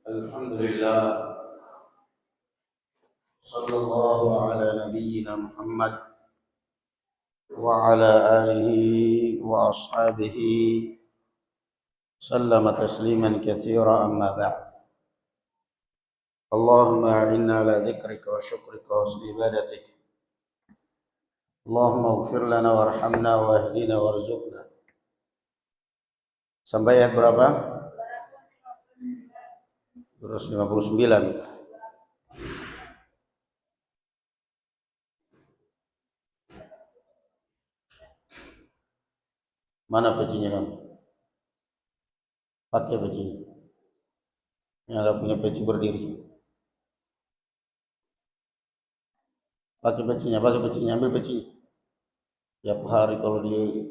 Alhamdulillah, sallallahu ala nabiyyina Muhammad wa ala alihi wa ashabihi sallama tasliman katsira amma ba'd. Allahumma inna ala dzikrika wa syukrika wa husni ibadatik. Allahumma ighfir lana warhamna wahdina warzuqna. Sampai ayat berapa? 259. Mana pecinya kamu? Pakai pecinya. Yang nggak punya peci berdiri. Pakai pecinya, ambil pecinya. Tiap hari kalau dia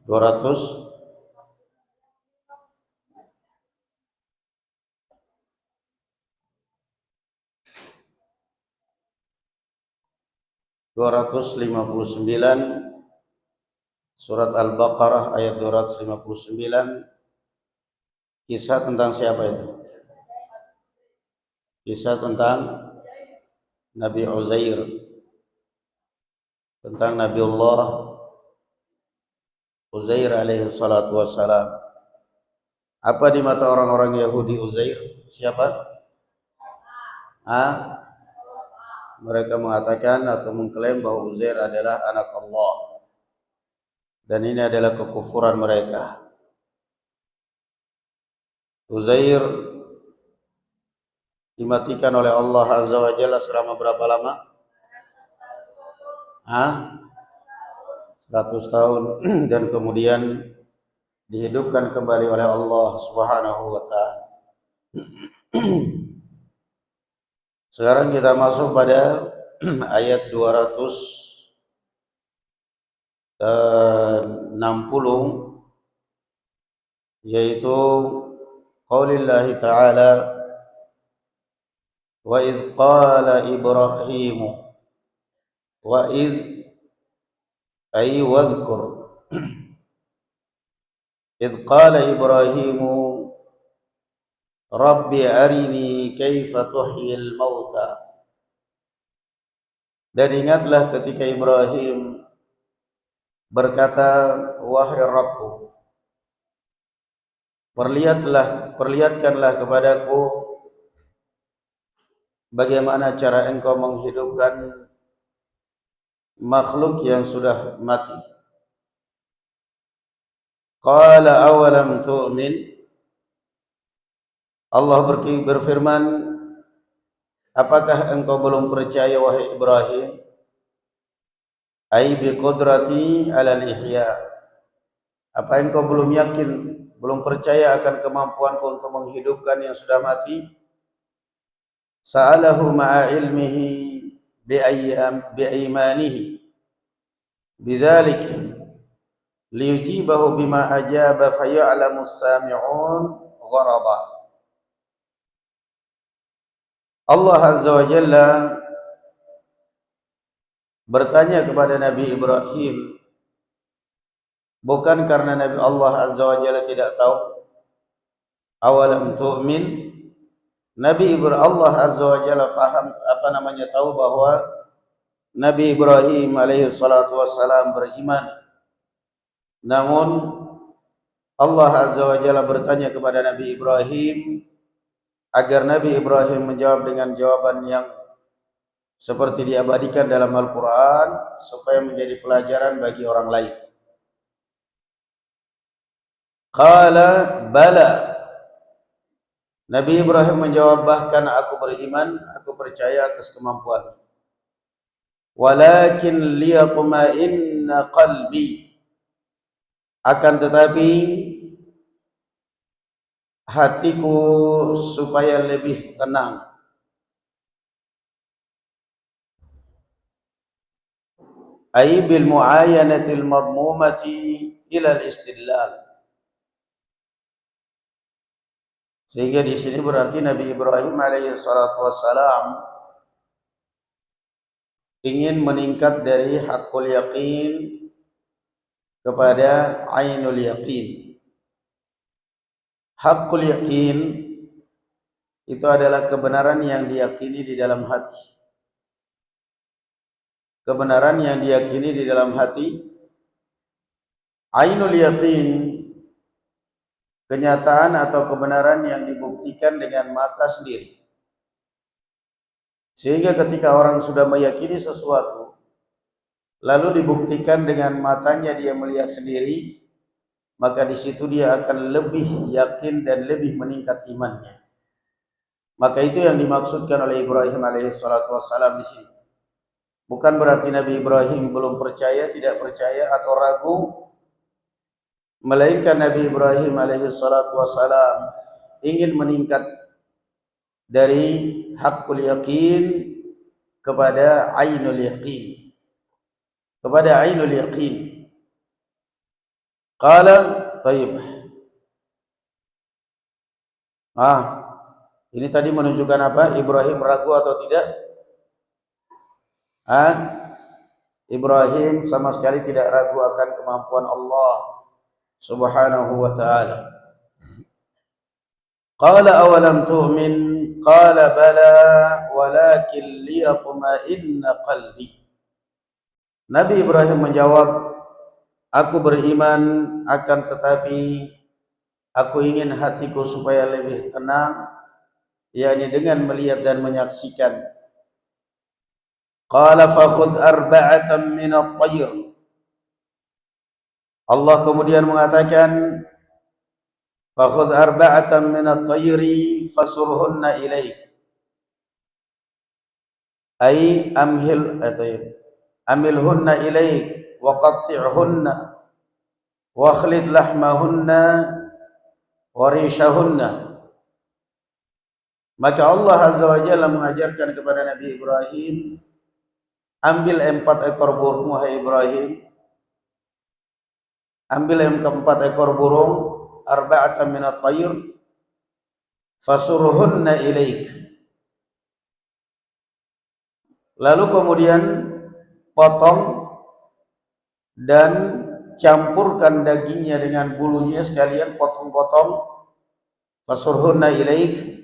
200 259 surat Al-Baqarah ayat 259. Kisah tentang siapa itu? Kisah tentang Nabi Uzair, tentang Nabi Allah Uzair alaihi salatu wassalam. Apa di mata orang-orang Yahudi Uzair? Siapa? Mereka mengatakan atau mengklaim bahwa Uzair adalah anak Allah. Dan ini adalah kekufuran mereka. Uzair dimatikan oleh Allah Azza wa Jalla selama berapa lama? 100 tahun dan kemudian dihidupkan kembali oleh Allah Subhanahu wa taala. Sekarang kita masuk pada ayat 260, yaitu qaulillahi ta'ala wa idh qala Ibrahimu wa idh ay wadhkur idh qala Ibrahimu Rabbi arini kaifa tuhyil mauta. Dan ingatlah ketika Ibrahim berkata, wahai Rabbku, perlihatkanlah kepadaku bagaimana cara engkau menghidupkan makhluk yang sudah mati. Qala awalam tu'min. Allah berfirman, apakah engkau belum percaya wahai Ibrahim? Ai bi qudrati ala al-ihya. Apa engkau belum yakin, belum percaya akan kemampuanku untuk menghidupkan yang sudah mati? Sa'alahu ma'a ilmihi bi aymanihi bidzalik liyujibahu bima ajaba faya'lamu as-sami'un gharaba. Allah Azza wa Jalla bertanya kepada Nabi Ibrahim, bukan karena Nabi Allah Azza wa Jalla tidak tahu. Awalam tu'min. Allah Azza wa Jalla tahu bahwa Nabi Ibrahim alaihi salatu wassalam beriman. Namun Allah Azza wa Jalla bertanya kepada Nabi Ibrahim agar Nabi Ibrahim menjawab dengan jawaban yang seperti diabadikan dalam Al-Quran supaya menjadi pelajaran bagi orang lain. Qala bala. Nabi Ibrahim menjawab, bahkan aku beriman, aku percaya atas kemampuan. Walakin liyatma'inna qalbi. Akan tetapi hatiku supaya lebih tenang. ay bil muayanatil madmumati ila al-istidlal. Sehingga di sini berarti Nabi Ibrahim alaihi salatu wassalam ingin meningkat dari hakul yaqin kepada ainul yaqin. Hakul yaqin itu adalah kebenaran yang diyakini di dalam hati. Kebenaran yang diyakini di dalam hati. Ainul yaqin, kenyataan atau kebenaran yang dibuktikan dengan mata sendiri. Sehingga ketika orang sudah meyakini sesuatu, lalu dibuktikan dengan matanya, dia melihat sendiri, maka di situ dia akan lebih yakin dan lebih meningkat imannya. Maka itu yang dimaksudkan oleh Ibrahim alaihissalatu wassalam di sini. Bukan berarti Nabi Ibrahim belum percaya, tidak percaya atau ragu, melainkan Nabi Ibrahim alaihissalatu wassalam ingin meningkat dari hakul yaqin kepada ainul yaqin. Kepada ainul yaqin. Qala, tayyib. Ini tadi menunjukkan apa? Ibrahim ragu atau tidak? Ibrahim sama sekali tidak ragu akan kemampuan Allah Subhanahu wa ta'ala. Qala awalam tu'min? Qala bala walakin liyatma'inna qalbi. Nabi Ibrahim menjawab, aku beriman, akan tetapi aku ingin hatiku supaya lebih tenang, yakni dengan melihat dan menyaksikan. Qala fakhudh arba'atan min at-tayr. Allah kemudian mengatakan, fakhudh arba'atan min at-tayri fasurhunna ilaik. Ay amilhunna ilaik wa qatti'hunna wa akhlid lahmahunna wa rishahunna. Maka Allah Azza wa Jalla mengajarkan kepada Nabi Ibrahim, ambil 4 ekor burung, wahai Ibrahim. Ambil 4 ekor burung, arba'atan min at-tayr, fasurhunna ilaik. Lalu kemudian potong dan campurkan dagingnya dengan bulunya sekalian, potong-potong. Fasurhunna ilaik,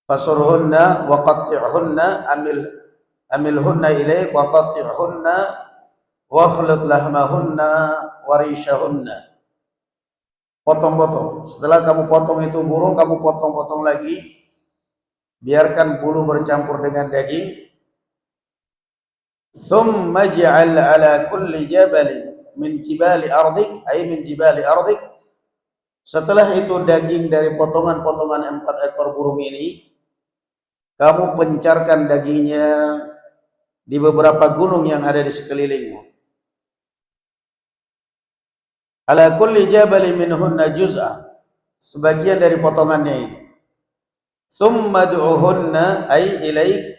fasurhunna wa qatti'hunna, amilhunna ilaik wa qatti'hunna wa akhlid lahmahunna wa rishahunna. Potong-potong. Setelah kamu potong itu burung, kamu potong-potong lagi. Biarkan bulu bercampur dengan daging. Thumma ja'al ala kulli jabalin min jibali ardik, ay min jibali ardik. Setelah itu daging dari potongan-potongan 4 ekor burung ini, kamu pencarkan dagingnya di beberapa gunung yang ada di sekelilingmu. Ala kulli jabalin minhunna juz'a, sebagian dari potongannya ini. Summa du'uhunna ay ilaik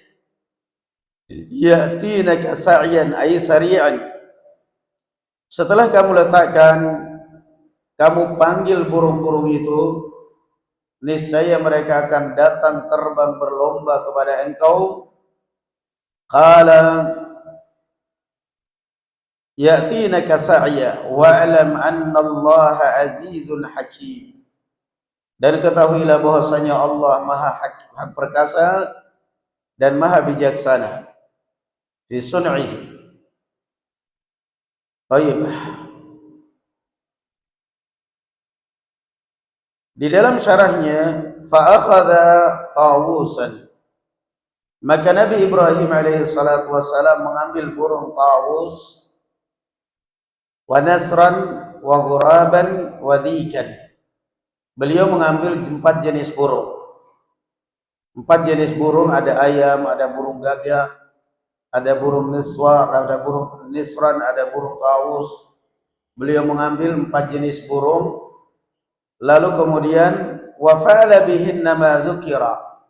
ya'tinaka sa'yan ay sari'an. Setelah kamu letakkan, kamu panggil burung-burung itu, niscaya mereka akan datang terbang berlomba kepada engkau. Qala ya'tinaka sa'ya wa'lam anna Allah azizun hakim. Dan ketahuilah bahwasanya Allah Maha Hak Perkasa dan Maha Bijaksana fi sun'ihi. Baik. Di dalam syarahnya, fa akhadha tawusan. Maka Nabi Ibrahim alaihi salatu wassalam mengambil burung tawus, wa nasran wa ghuraban wa dhikan. Beliau mengambil 4 jenis burung. 4 jenis burung, ada ayam, ada burung gagak, ada burung niswa, ada burung nisran, ada burung tawus. Beliau mengambil 4 jenis burung. Lalu kemudian wa fa'ala bihinna ma dzukira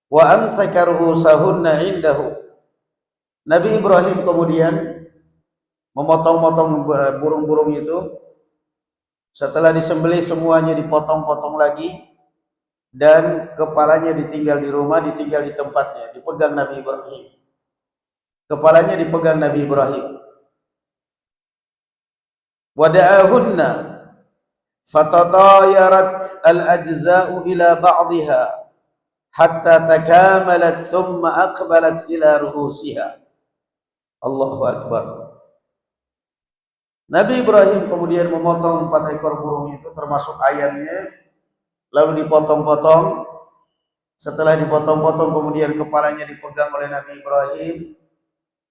wa amsaka ruhusahunna indahu. Nabi Ibrahim kemudian memotong-motong burung-burung itu. Setelah disembelih semuanya dipotong-potong lagi, dan kepalanya ditinggal di rumah, ditinggal di tempatnya, dipegang Nabi Ibrahim. Kepalanya dipegang Nabi Ibrahim. Wada'ahunna fatatayarat al-ajza'u ila ba'dihha hatta takamalat thumma aqbalat ila ruhusiha. Allahu Akbar. Nabi Ibrahim kemudian memotong 4 ekor burung itu termasuk ayamnya, lalu dipotong-potong. Setelah dipotong-potong kemudian kepalanya dipegang oleh Nabi Ibrahim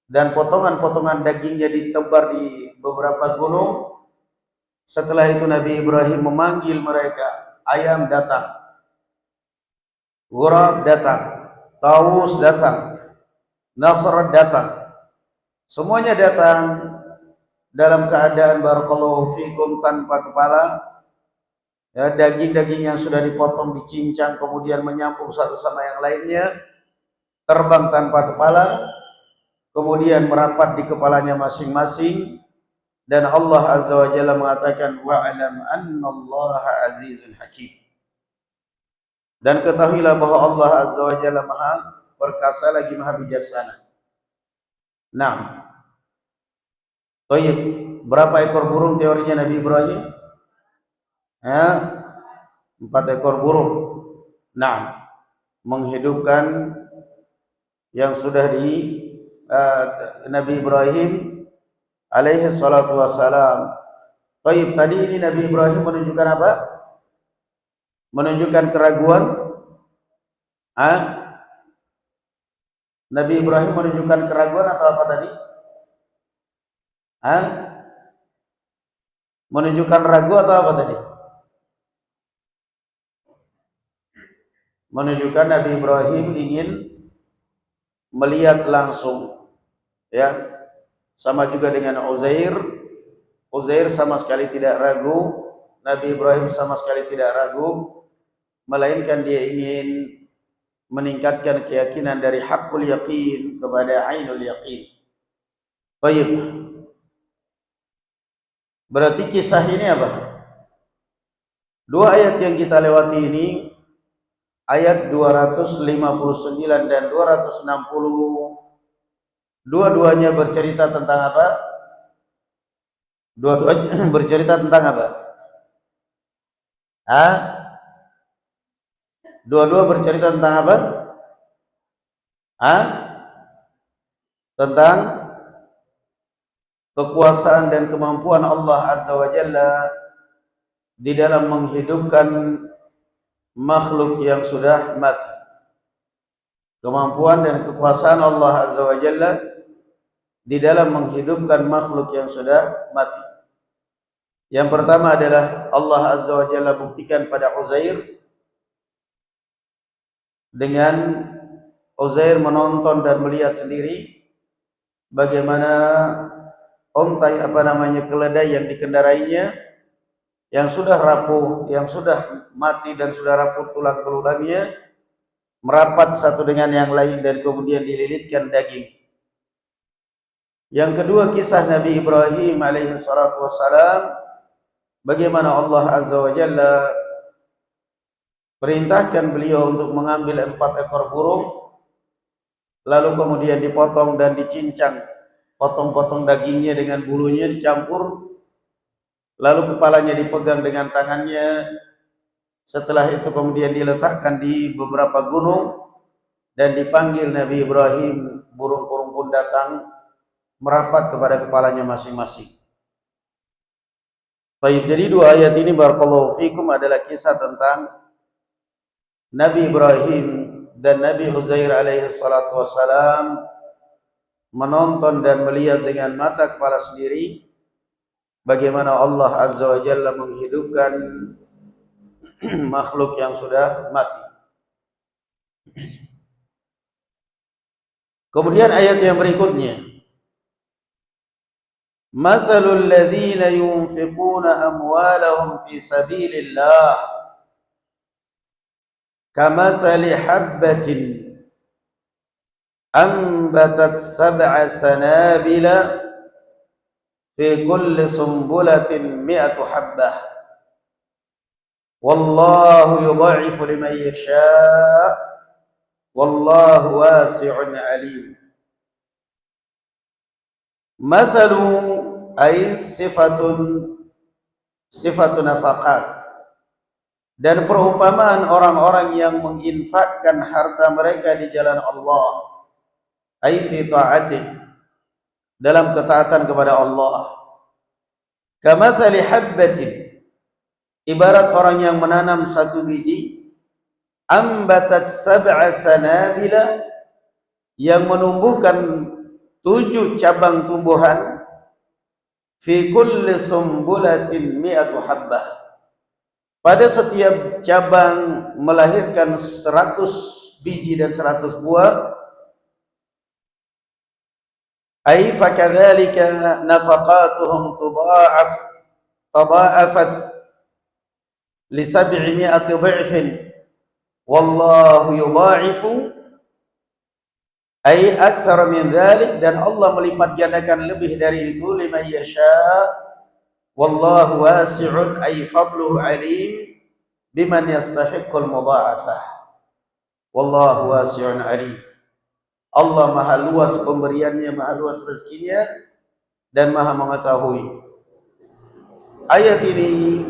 dan potongan-potongan dagingnya ditebar di beberapa gunung. Setelah itu Nabi Ibrahim memanggil mereka, ayam datang, ghurab datang, tawus datang, nasr datang. Semuanya datang dalam keadaan barakallahu fikum tanpa kepala. Ya, daging-daging yang sudah dipotong dicincang kemudian menyambung satu sama yang lainnya, terbang tanpa kepala, kemudian merapat di kepalanya masing-masing. Dan Allah Azza wa Jalla mengatakan wa'alam annallaha azizun hakim. Dan ketahuilah bahwa Allah Azza wa Jalla maha perkasa lagi maha bijaksana. Nah, Tayyib, berapa ekor burung teorinya Nabi Ibrahim? 4 ekor burung. Nah, menghidupkan yang sudah di Nabi Ibrahim alaihi salatu wassalam. Tayyib, tadi ini Nabi Ibrahim menunjukkan apa? Menunjukkan keraguan. Nabi Ibrahim menunjukkan keraguan atau apa tadi? Menunjukkan ragu atau apa tadi? Menunjukkan Nabi Ibrahim ingin melihat langsung, ya. Sama juga dengan Uzair. Uzair sama sekali tidak ragu, Nabi Ibrahim sama sekali tidak ragu, melainkan dia ingin meningkatkan keyakinan dari haqqul yaqin kepada ainul yaqin. Baik. Berarti kisah ini apa? 2 ayat yang kita lewati ini, ayat 259 dan 260, dua-duanya bercerita tentang apa? Dua-duanya bercerita tentang apa? Dua-dua bercerita tentang apa? Tentang kekuasaan dan kemampuan Allah Azza wa Jalla di dalam menghidupkan makhluk yang sudah mati. Kemampuan dan kekuasaan Allah Azza wa Jalla di dalam menghidupkan makhluk yang sudah mati. Yang pertama adalah Allah Azza wa Jalla buktikan pada Uzair, dengan Uzair menonton dan melihat sendiri bagaimana keledai yang dikendarainya yang sudah rapuh, yang sudah mati dan sudah rapuh tulang belulangnya, merapat satu dengan yang lain dan kemudian dililitkan daging. Yang kedua, kisah Nabi Ibrahim alaihi salatu wassalam, bagaimana Allah Azza wa Jalla perintahkan beliau untuk mengambil 4 ekor burung, lalu kemudian dipotong dan dicincang, potong-potong dagingnya dengan bulunya dicampur, lalu kepalanya dipegang dengan tangannya. Setelah itu kemudian diletakkan di beberapa gunung dan dipanggil Nabi Ibrahim, burung-burung pun datang merapat kepada kepalanya masing-masing. Baik, jadi 2 ayat ini barakallahu fikum adalah kisah tentang Nabi Ibrahim dan Nabi Uzair alaihi salatu wassalam menonton dan melihat dengan mata kepala sendiri bagaimana Allah Azza wa Jalla menghidupkan makhluk yang sudah mati. Kemudian ayat yang berikutnya, Mathalul ladzina yunfiquna amwalahum fi sabilillah kamathali habbatin ambatat sab'a sanabila fi kulli sumbulatin mi'atu habbah wallahu yudha'ifu liman yasha' wallahu wasi'un alim. Mathalu ay sifatun nafaqat, dan perumpamaan orang-orang yang menginfakkan harta mereka di jalan Allah, ay fi ta'atih, dalam ketaatan kepada Allah. Kamathali habbatin, ibarat orang yang menanam satu biji, ambatat sab'a sanabila, yang menumbuhkan 7 cabang tumbuhan, fi kulli sumbulatin mi'atu habbah, pada setiap cabang melahirkan 100 biji dan 100 buah. Ay fakadzalika nafaqatuhum tadha'afat li 700 dha'fin wallahu yudha'ifu ay aktsara min dzalik, dan Allah melipat gandakan lebih dari itu, liman yasha' wallahu wasi'un ay fadluhu alim biman yastahiqqul mudha'afah wallahu wasi'un alim. Allah maha luas pemberiannya, maha luas rezekinya, dan maha mengetahui. Ayat ini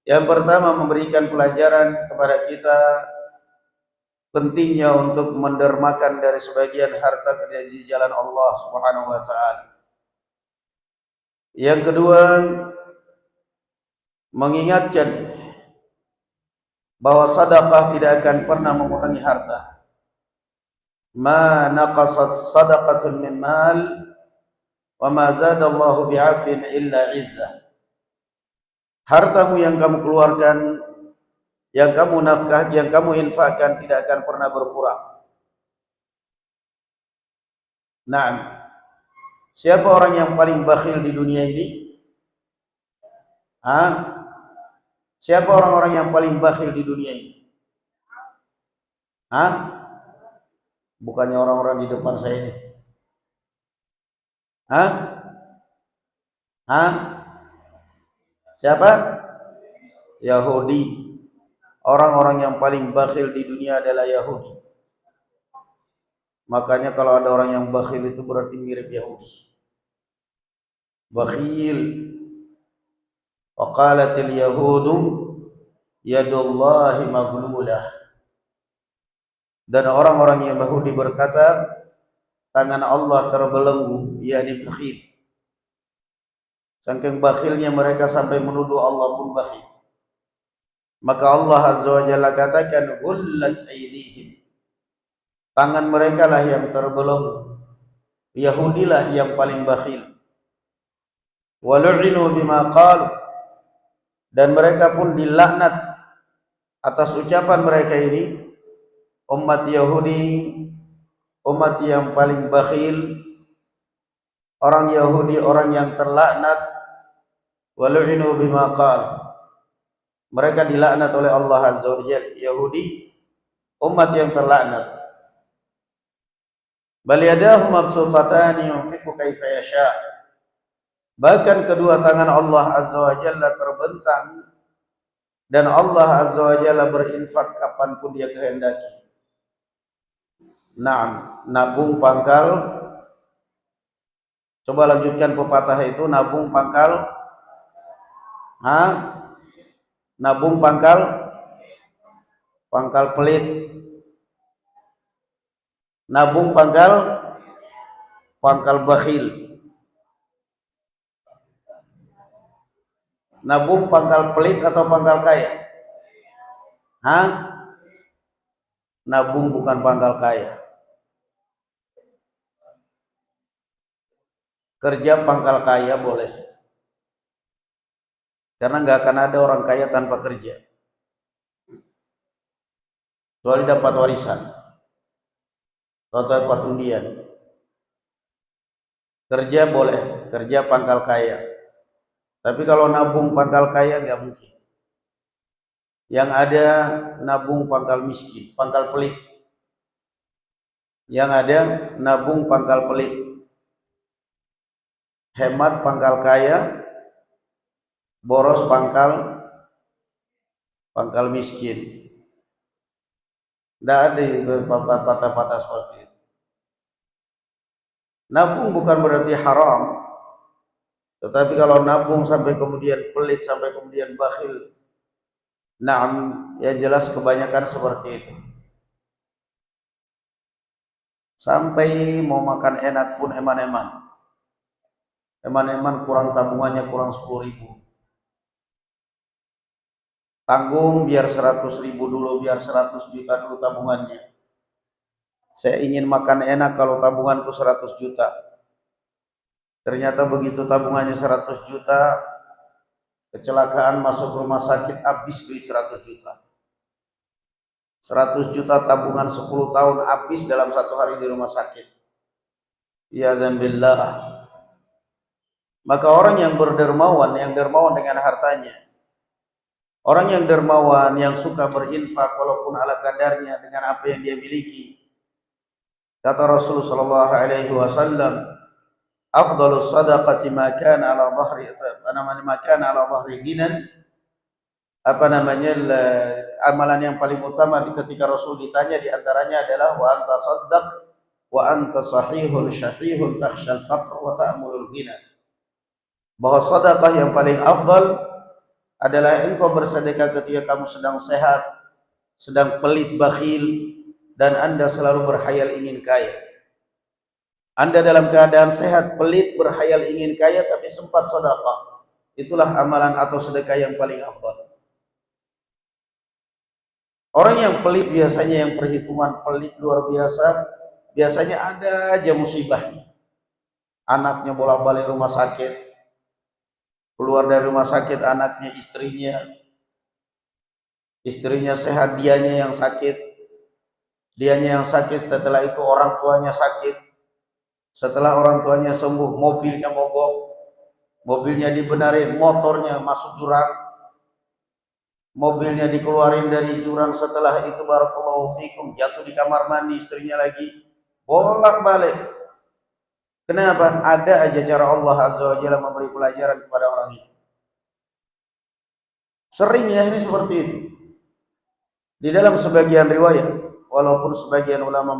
yang pertama memberikan pelajaran kepada kita pentingnya untuk mendermakan dari sebagian harta di jalan Allah Subhanahu wa taala. Yang kedua, mengingatkan bahwa sedekah tidak akan pernah mengurangi harta. Ma naqasat sadaqatun min mal wa ma zadallahu bi'afin illa izzah. Hartamu yang kamu keluarkan, yang kamu nafkah, yang kamu infakkan tidak akan pernah berkurang. Nah, siapa orang yang paling bakhil di dunia ini? Siapa orang-orang yang paling bakhil di dunia ini? Bukannya orang-orang di depan saya ini. Siapa? Yahudi. Orang-orang yang paling bakhil di dunia adalah Yahudi. Makanya kalau ada orang yang bakhil itu berarti mirip Yahudi. Bakhil. Wa qalatil yahudu yadullahi maghlulah. Dan orang-orang yang Yahudi berkata, tangan Allah terbelenggu, yakni bakhil. Saking bakhilnya mereka sampai menuduh Allah pun bakhil. Maka Allah Azza wa Jalla katakan, "Ghullat aydihim." Tangan mereka lah yang terbelenggu. Yahudilah yang paling bakhil. Wa lu'inu bima qalu. Dan mereka pun dilaknat atas ucapan mereka ini. Umat Yahudi, umat yang paling bakhil, orang Yahudi, orang yang terlaknat. Wa lu'inu bima qalu. Mereka dilaknat oleh Allah Azza wa Jalla. Yahudi, umat yang terlaknat. Bal yadahu mabsutatani yunfiqu kaifa yasha. Bahkan kedua tangan Allah Azza wa Jalla terbentang, dan Allah Azza wa Jalla berinfak kapanpun Dia kehendaki. Nabung pangkal. Coba lanjutkan pepatah itu, nabung pangkal. Nabung pangkal pelit. Nabung pangkal bakhil. Nabung pangkal pelit atau pangkal kaya? Nabung bukan pangkal kaya. Kerja pangkal kaya boleh. Karena nggak akan ada orang kaya tanpa kerja. Kecuali dapat warisan atau dapat undian. Kerja boleh, kerja pangkal kaya. Tapi kalau nabung pangkal kaya nggak mungkin. Yang ada nabung pangkal miskin, pangkal pelit. Yang ada nabung pangkal pelit, hemat pangkal kaya, boros pangkal miskin. Tidak ada patah-patah seperti itu. Nabung bukan berarti haram, tetapi kalau nabung sampai kemudian pelit, sampai kemudian bakhil, naam, ya jelas kebanyakan seperti itu. Sampai mau makan enak pun eman-eman. Eman-eman kurang tabungannya kurang 10.000. Tanggung biar 100.000 dulu, biar 100 juta dulu tabungannya. Saya ingin makan enak kalau tabunganku 100 juta. Ternyata begitu tabungannya 100 juta, kecelakaan masuk rumah sakit, habis duit 100 juta. 100 juta tabungan 10 tahun habis dalam 1 hari di rumah sakit. Ya dan billah. Maka orang yang berdermawan, yang dermawan dengan hartanya, orang yang dermawan, yang suka berinfak walaupun ala kadarnya dengan apa yang dia miliki. Kata Rasulullah sallallahu alaihi wasallam, afdhalus sadaqati ma kana ala dhahri ghinan. Amalan yang paling utama ketika Rasul ditanya di antaranya adalah wa anta saddaq wa anta sahihun syahihun takhshal faqr wa ta'mulul ghina. Bahwa sedekah yang paling afdal adalah engkau bersedekah ketika kamu sedang sehat, sedang pelit bakhil, dan Anda selalu berhayal ingin kaya. Anda dalam keadaan sehat, pelit, berhayal ingin kaya, tapi sempat sedekah. Itulah amalan atau sedekah yang paling afdal. Orang yang pelit biasanya, yang perhitungan pelit luar biasa, biasanya ada aja musibahnya. Anaknya bolak-balik rumah sakit, keluar dari rumah sakit anaknya, istrinya sehat, dianya yang sakit, setelah itu orang tuanya sakit, setelah orang tuanya sembuh mobilnya mogok, mobilnya dibenerin, motornya masuk jurang, mobilnya dikeluarin dari jurang, setelah itu barakallahu fikum jatuh di kamar mandi, istrinya lagi bolak-balik. Kenapa? Ada aja cara Allah Azza wa Jalla memberi pelajaran kepada orang itu. Sering ya ini seperti itu. Di dalam sebagian riwayat, walaupun sebagian ulama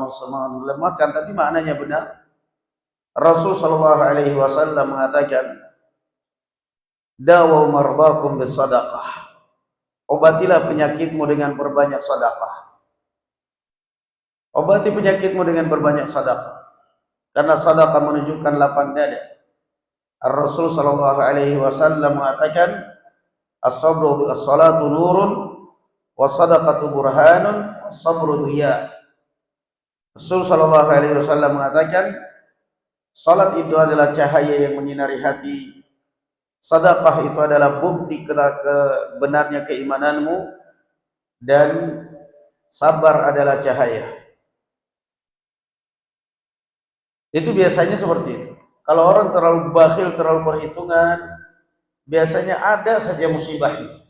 melemahkan, tapi maknanya benar. Rasul sallallahu alaihi wasallam mengatakan, "Dawu mardakum bis sadaqah." Obatilah penyakitmu dengan berbanyak sedekah. Obati penyakitmu dengan berbanyak sedekah. Karena sedekah menunjukkan lapang dada. Rasul sallallahu alaihi wasallam mengatakan, "As-sabru as-salatu nurun wa sadaqatu burhanun was-sabru dhiya." Rasul sallallahu alaihi wasallam mengatakan, salat itu adalah cahaya yang menyinari hati. Sedekah itu adalah bukti kebenarnya keimananmu, dan sabar adalah cahaya. Itu biasanya seperti itu. Kalau orang terlalu bakhil, terlalu perhitungan, biasanya ada saja musibahnya.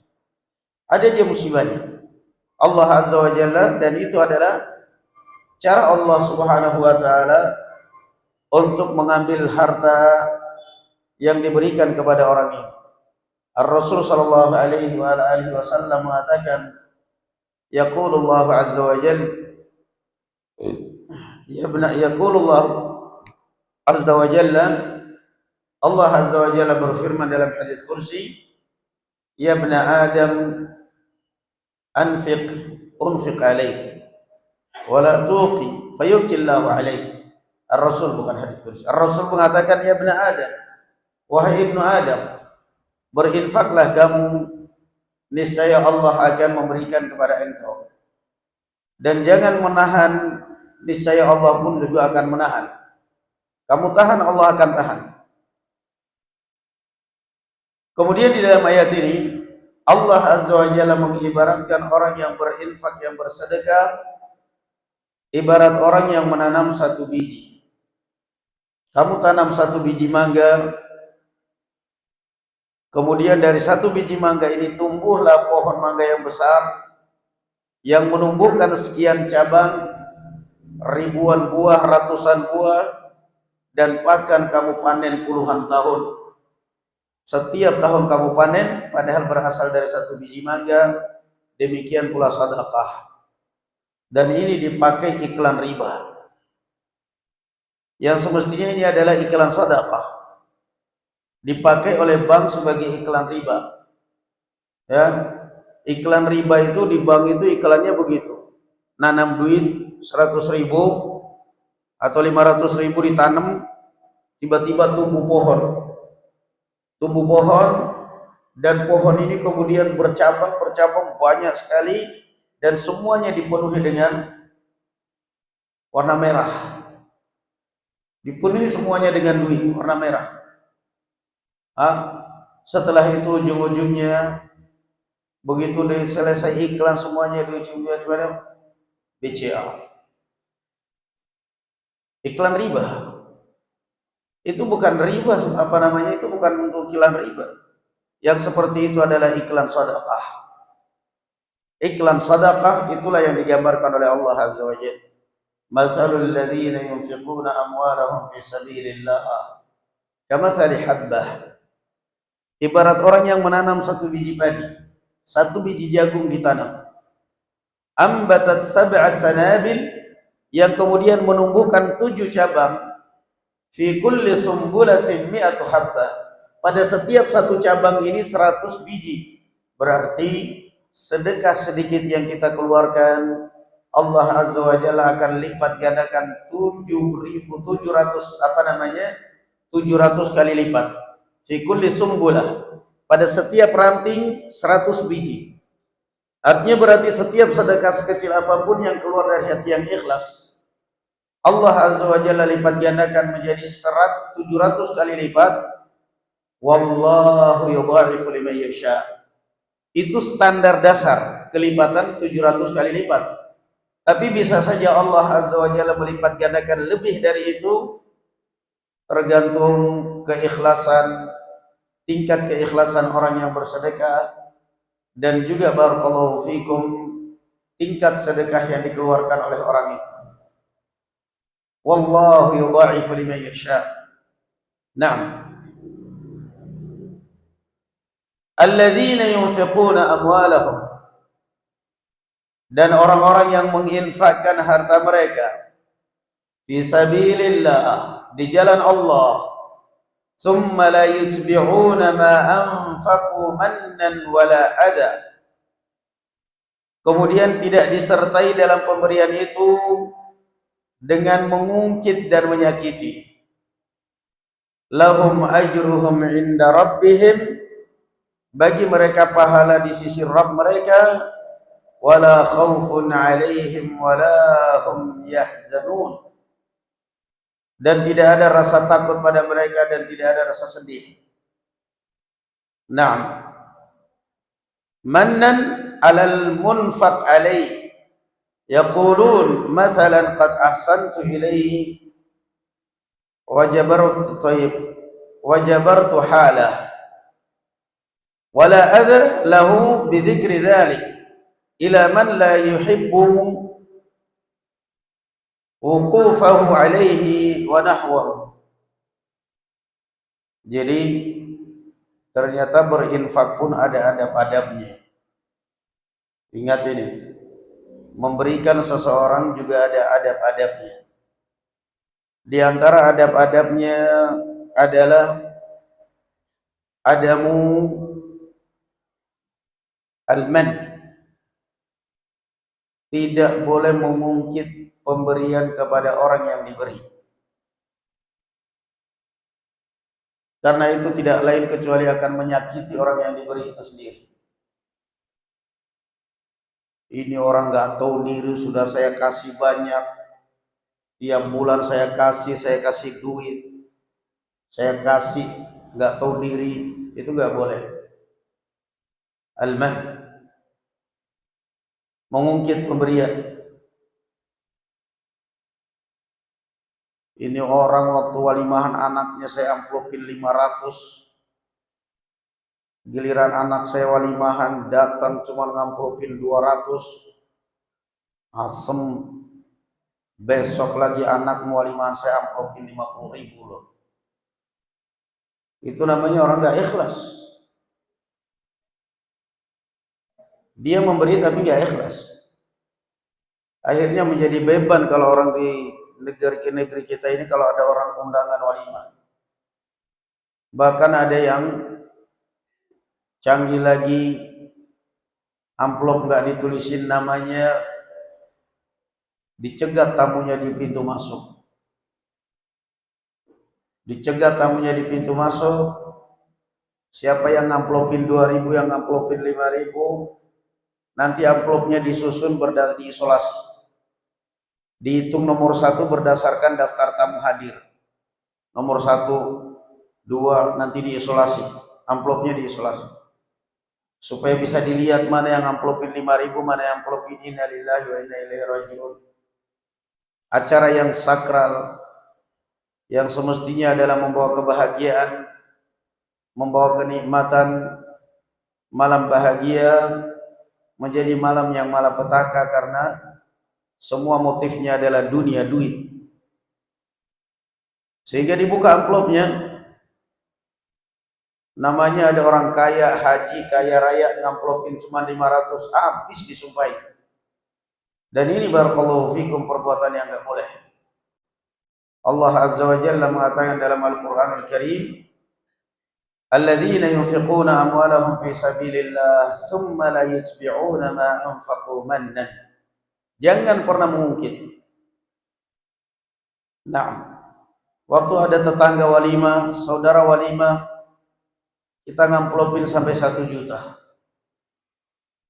Ada aja musibahnya. Allah Azza wa Jalla, dan itu adalah cara Allah Subhanahu wa taala untuk mengambil harta yang diberikan kepada orang ini. Ar-Rasul sallallahu alaihi wasallam mengatakan, yaqulullah azza wa jalla, yaqulullah azza wa jalla, Allah azza wa jalla berfirman dalam hadis kursi, ya ibn Adam, unfiq alaik wa la tuqi fayuqillahu alaik. Ar-Rasul, bukan hadis kursi. Ar-Rasul mengatakan, ya ibn Adam, wahai ibnu Adam, berinfaklah kamu, niscaya Allah akan memberikan kepada engkau, dan jangan menahan, niscaya Allah pun juga akan menahan. Kamu tahan, Allah akan tahan. Kemudian di dalam ayat ini Allah Azza wa Jalla mengibaratkan orang yang berinfak, yang bersedekah, ibarat orang yang menanam satu biji. Kamu tanam satu biji mangga, kemudian dari satu biji mangga ini tumbuhlah pohon mangga yang besar, yang menumbuhkan sekian cabang, ribuan buah, ratusan buah, dan bahkan kamu panen puluhan tahun. Setiap tahun kamu panen, padahal berasal dari satu biji mangga, demikian pula sedekah. Dan ini dipakai iklan riba. Yang semestinya ini adalah iklan sedekah. Dipakai oleh bank sebagai iklan riba. Ya, iklan riba itu di bank itu iklannya begitu. Nanam duit 100.000 atau 500.000 ditanam, tiba-tiba tumbuh pohon. Tumbuh pohon, dan pohon ini kemudian bercabang banyak sekali, dan semuanya dipenuhi dengan warna merah. Dipenuhi semuanya dengan duit warna merah. Setelah itu ujung-ujungnya, begitu selesai iklan semuanya, di ujungnya BCA. Iklan riba. Itu bukan riba, itu bukan untuk iklan riba. Yang seperti itu adalah iklan sedekah. Iklan sedekah itulah yang digambarkan oleh Allah Azza wa Jalla. Matsalul ladzina yunfiquna amwalahum fi sabilillah kamatsali habbah. Ibarat orang yang menanam satu biji padi, satu biji jagung ditanam. Ambatat sab'a sanabil, yang kemudian menumbuhkan 7 cabang. Fi kulli sumbulatin mi'atu habbah. Pada setiap satu cabang ini 100 biji. Berarti sedekah sedikit yang kita keluarkan, Allah Azza wa Jalla akan lipat gandakan 700 kali lipat. Fi kulli sumbulah, pada setiap ranting 100 biji. Artinya berarti setiap sedekah sekecil apapun yang keluar dari hati yang ikhlas, Allah Azza wa Jalla lipat gandakan menjadi 700 kali lipat. Wallahu yudha'ifu liman yasha. Itu standar dasar kelipatan 700 kali lipat. Tapi bisa saja Allah Azza wa Jalla melipat gandakan lebih dari itu, tergantung keikhlasan, tingkat keikhlasan orang yang bersedekah, dan juga barakallahu fikum, tingkat sedekah yang dikeluarkan oleh orang itu. Wallahu yudha'ifu liman yasha. Naam. Alladzina yunfiquna amwalahum, dan orang-orang yang menginfakkan harta mereka fi sabilillah, di jalan Allah, thumma la yutbi'una ma anfaqu mannan wala adha, kemudian tidak disertai dalam pemberian itu dengan mengungkit dan menyakiti. Lahum ajruhum inda rabbihim, bagi mereka pahala di sisi Rabb mereka, wala khaufun alaihim wala hum yahzanun, dan tidak ada rasa takut pada mereka dan tidak ada rasa sedih. Naam. Mannan alal munfaq alaih, yaqulun mathalan qad ahsantu ilaihi wajabartu halah wala adha lahu bidzikri dzalik ila man la yuhibbu wuqufahu alaihi wa nahwahu. Jadi ternyata berinfak pun ada adab-adabnya. Ingat ini, memberikan seseorang juga ada adab-adabnya. Di antara adab-adabnya adalah adamu al-man, tidak boleh mengungkit pemberian kepada orang yang diberi, karena itu tidak lain kecuali akan menyakiti orang yang diberi itu sendiri. Ini orang nggak tahu diri, sudah saya kasih banyak, tiap bulan saya kasih duit, saya kasih, nggak tahu diri, itu nggak boleh. Al-man, mengungkit pemberian. Ini orang waktu walimahan anaknya saya amplopin 500, giliran anak saya walimahan datang cuma ngamplopin 200, asem, besok lagi anakmu walimahan saya amplopin 50.000 loh. Itu namanya orang gak ikhlas. Dia memberi tapi gak ikhlas. Akhirnya menjadi beban kalau orang di negeri kita ini kalau ada orang undangan walimah. Bahkan ada yang canggih lagi, amplop nggak ditulisin namanya, dicegat tamunya di pintu masuk. Dicegat tamunya di pintu masuk, siapa yang ngamplopin 2.000, yang ngamplopin 5.000, nanti amplopnya disusun diisolasi. Dihitung nomor 1 berdasarkan daftar tamu hadir. Nomor 1, 2, nanti diisolasi. Amplopnya diisolasi. Supaya bisa dilihat mana yang amplopin 5.000, mana yang amplopin innalillahi wa inna ilaihi rajiun. Acara yang sakral, yang semestinya adalah membawa kebahagiaan, membawa kenikmatan, malam bahagia, menjadi malam yang malapetaka karena semua motifnya adalah dunia, duit. Sehingga dibuka amplopnya, namanya ada orang kaya, haji, kaya raya, ngamplopin cuma 500, habis disumpahin. Dan ini barakallahu fikum perbuatan yang enggak boleh. Allah Azza wa Jalla mengatakan dalam Al-Qur'anul Karim, alladzina yunfiquna amwalahum fi sabilillah thumma la yatbi'una ma anfaqu mannan. Jangan pernah mengungkit. Nah, waktu ada tetangga walimah, saudara walimah, kita ngamplopin sampai 1 juta.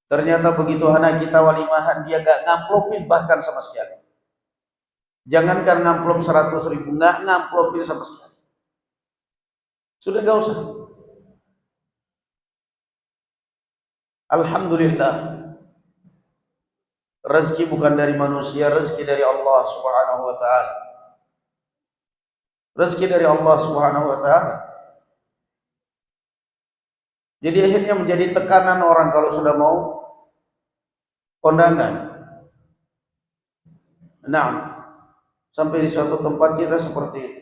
Ternyata begitu anak kita walimahan, dia gak ngamplopin bahkan sama sekali. Jangankan ngamplop 100.000, gak ngamplopin sama sekali. Sudah gak usah. Alhamdulillah. Rezeki bukan dari manusia, rezeki dari Allah Subhanahu wa taala. Rezeki dari Allah Subhanahu wa taala. Jadi akhirnya menjadi tekanan orang kalau sudah mau kondangan. Nah, sampai di suatu tempat kita seperti itu.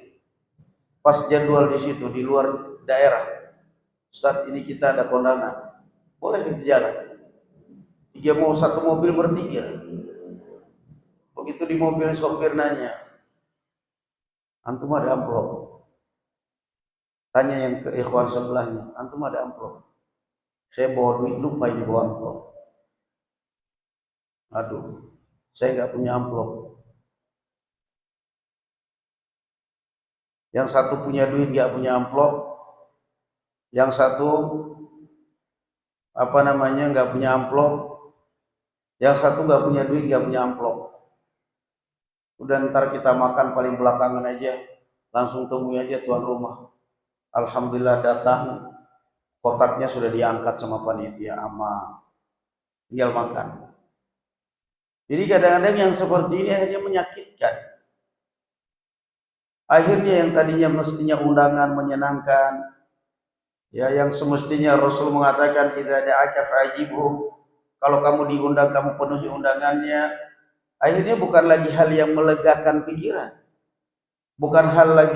Pas jadwal di situ di luar daerah. Ustaz, ini kita ada kondangan. Boleh kita jalan. 3 mau 1 mobil bertiga. Begitu di mobil sopir nanya, antum ada amplop? Tanya yang ke ikhwan sebelahnya, antum ada amplop? Saya bawa duit, lupa ini bawa amplop. Aduh, saya nggak punya amplop. Yang satu punya duit nggak punya amplop, yang satu nggak punya amplop, yang satu nggak punya duit nggak punya amplop. Udah ntar kita makan paling belakangan aja, langsung temui aja tuan rumah. Alhamdulillah datang, kotaknya sudah diangkat sama panitia, aman, tinggal makan. Jadi kadang-kadang yang seperti ini akhirnya menyakitkan. Akhirnya yang tadinya mestinya undangan menyenangkan, ya yang semestinya Rasul mengatakan idza da'aka fa'ajibhu, kalau kamu diundang kamu penuhi undangannya. Akhirnya bukan lagi hal yang melegakan pikiran, bukan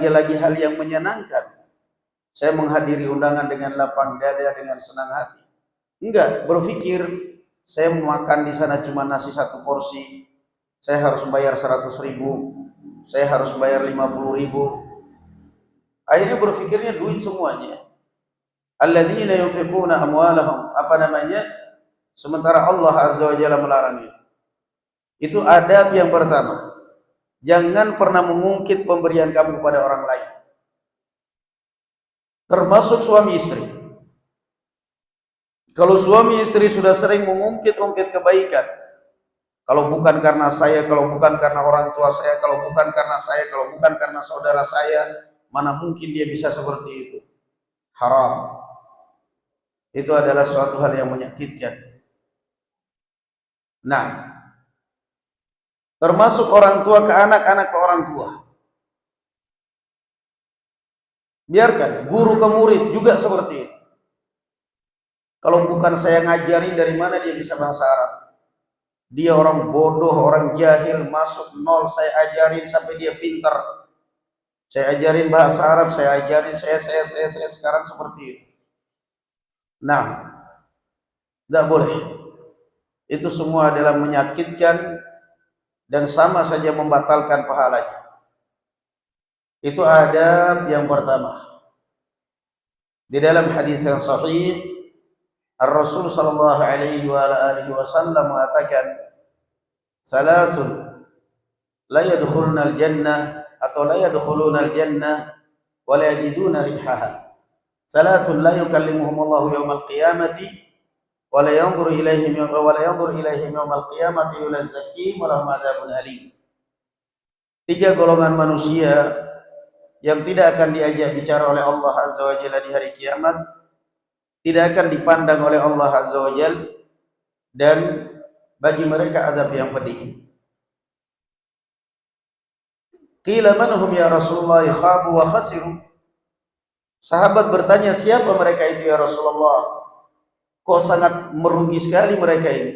lagi hal yang menyenangkan. Saya menghadiri undangan dengan lapang dada, dengan senang hati. Enggak, berpikir saya makan di sana cuma nasi 1 porsi, saya harus bayar 100.000, saya harus bayar 50.000. Akhirnya berpikirnya duit semuanya. Alladzina yunfiquna amwalahum, sementara Allah Azza wa Jalla melarang itu. Itu adab yang pertama. Jangan pernah mengungkit pemberian kamu kepada orang lain. Termasuk suami istri. Kalau suami istri sudah sering mengungkit-ungkit kebaikan, kalau bukan karena saya, kalau bukan karena orang tua saya, kalau bukan karena saya, kalau bukan karena saudara saya, mana mungkin dia bisa seperti itu. Haram. Itu adalah suatu hal yang menyakitkan. Nah, termasuk orang tua ke anak, anak ke orang tua. Biarkan guru ke murid juga seperti itu. Kalau bukan saya ngajari, dari mana dia bisa bahasa Arab? Dia orang bodoh, orang jahil, masuk nol, saya ajarin sampai dia pintar. Saya ajarin bahasa Arab, saya ajarin saya sekarang seperti itu. Nah, tidak boleh. Itu semua adalah menyakitkan dan sama saja membatalkan pahalanya. Itu adab yang pertama. Di dalam hadis yang sahih, Rasul sallallahu alaihi wasallam mengatakan, "Salasun la yadkhuluna al-jannah atau la yadkhuluna al-jannah wa la yajiduna rihaha. Salasun la yukallimuhum Allah yawmal qiyamati wa la yanzuru ilaihim yawmal qiyamati wa la yuzakkihim wa lahum adzabun alim." Tiga golongan manusia yang tidak akan diajak bicara oleh Allah Azza wa Jalla di hari kiamat, tidak akan dipandang oleh Allah Azza wa Jalla, dan bagi mereka azab yang pedih. Qila man hum ya Rasulullah, khabu wa khasiru. Sahabat bertanya, siapa mereka itu ya Rasulullah? Kok sangat merugi sekali mereka ini.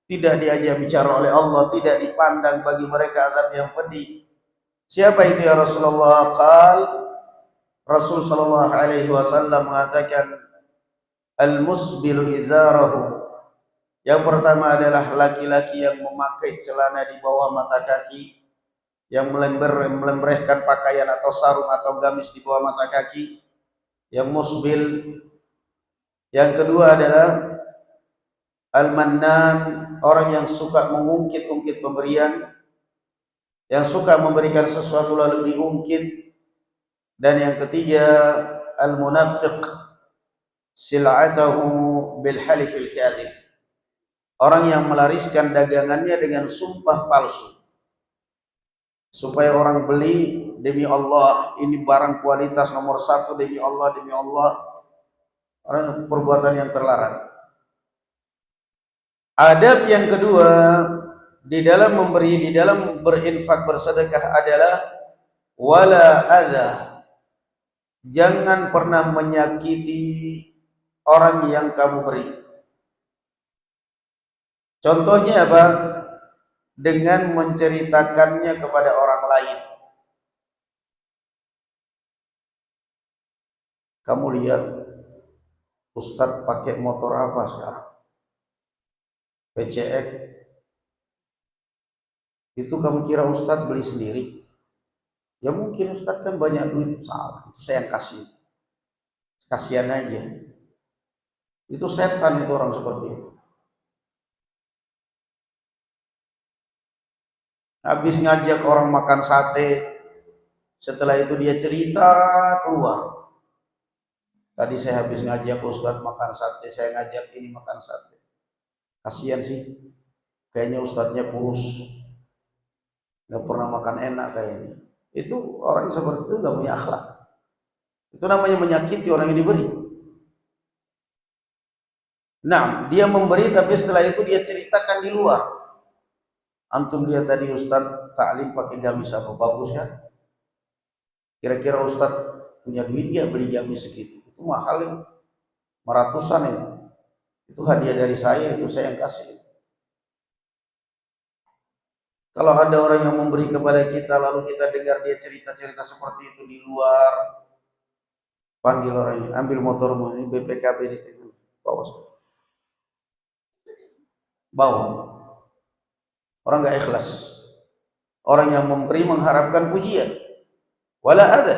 Tidak diajak bicara oleh Allah, tidak dipandang, bagi mereka azab yang pedih. Siapa itu ya Rasulullah? Rasul sallallahu alaihi wasallam mengatakan, al-musbilu izarahu. Yang pertama adalah laki-laki yang memakai celana di bawah mata kaki, yang melembrehkan pakaian atau sarung atau gamis di bawah mata kaki, yang musbil. Yang kedua adalah al-mannan, orang yang suka mengungkit-ungkit pemberian, yang suka memberikan sesuatu lalu diungkit. Dan yang ketiga al-munafiq, sil'atahu bil halifil kadhib, orang yang melariskan dagangannya dengan sumpah palsu supaya orang beli. Demi Allah, ini barang kualitas nomor satu, demi Allah, demi Allah. Orang perbuatan yang terlarang. Adab yang kedua di dalam memberi, di dalam berinfak, bersedekah adalah wala adza. Jangan pernah menyakiti orang yang kamu beri. Contohnya apa? Dengan menceritakannya kepada orang lain. Kamu lihat Ustadz pakai motor apa sekarang? PCX. Itu kamu kira Ustadz beli sendiri? Ya mungkin Ustadz kan banyak duit. Salah, itu saya yang kasih. Kasihan aja. Itu setan, itu orang seperti itu. Habis ngajak orang makan sate, setelah itu dia cerita keluar. Tadi saya habis ngajak Ustadz makan sate, saya ngajak ini makan sate. Kasihan sih, kayaknya Ustadznya kurus, nggak pernah makan enak kayaknya. Itu orang seperti itu nggak punya akhlak. Itu namanya menyakiti orang yang diberi. Nah, dia memberi tapi setelah itu dia ceritakan di luar. Antum lihat tadi Ustadz taklim pakai gamis apa, bagus kan? Kira-kira Ustadz punya duit ya beli gamis segitu? Itu mahal ya, ratusan ya. Itu hadiah dari saya, itu saya yang kasih. Kalau ada orang yang memberi kepada kita lalu kita dengar dia cerita-cerita seperti itu di luar, panggil orangnya, ambil motormu, ini BPKB di situ, bawa. Orang nggak ikhlas. Orang yang memberi mengharapkan pujian. Wala ada.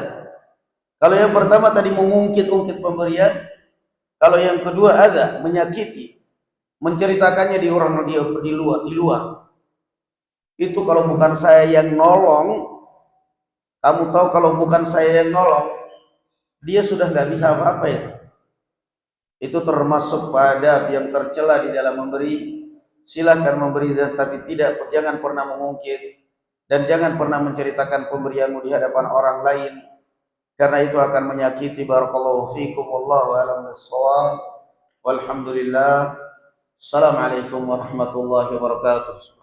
Kalau yang pertama tadi mengungkit-ungkit pemberian, kalau yang kedua ada menyakiti, menceritakannya di orang dia di luar. Itu kalau bukan saya yang nolong, kamu tahu kalau bukan saya yang nolong, dia sudah nggak bisa apa-apa itu. Itu termasuk pada yang tercela di dalam memberi. Silakan memberi, tapi jangan pernah mengungkit dan jangan pernah menceritakan pemberianmu di hadapan orang lain, karena itu akan menyakiti. Barakallahu fikum, wallahu a'lam bissawab. Walhamdulillah. Assalamualaikum warahmatullahi wabarakatuh.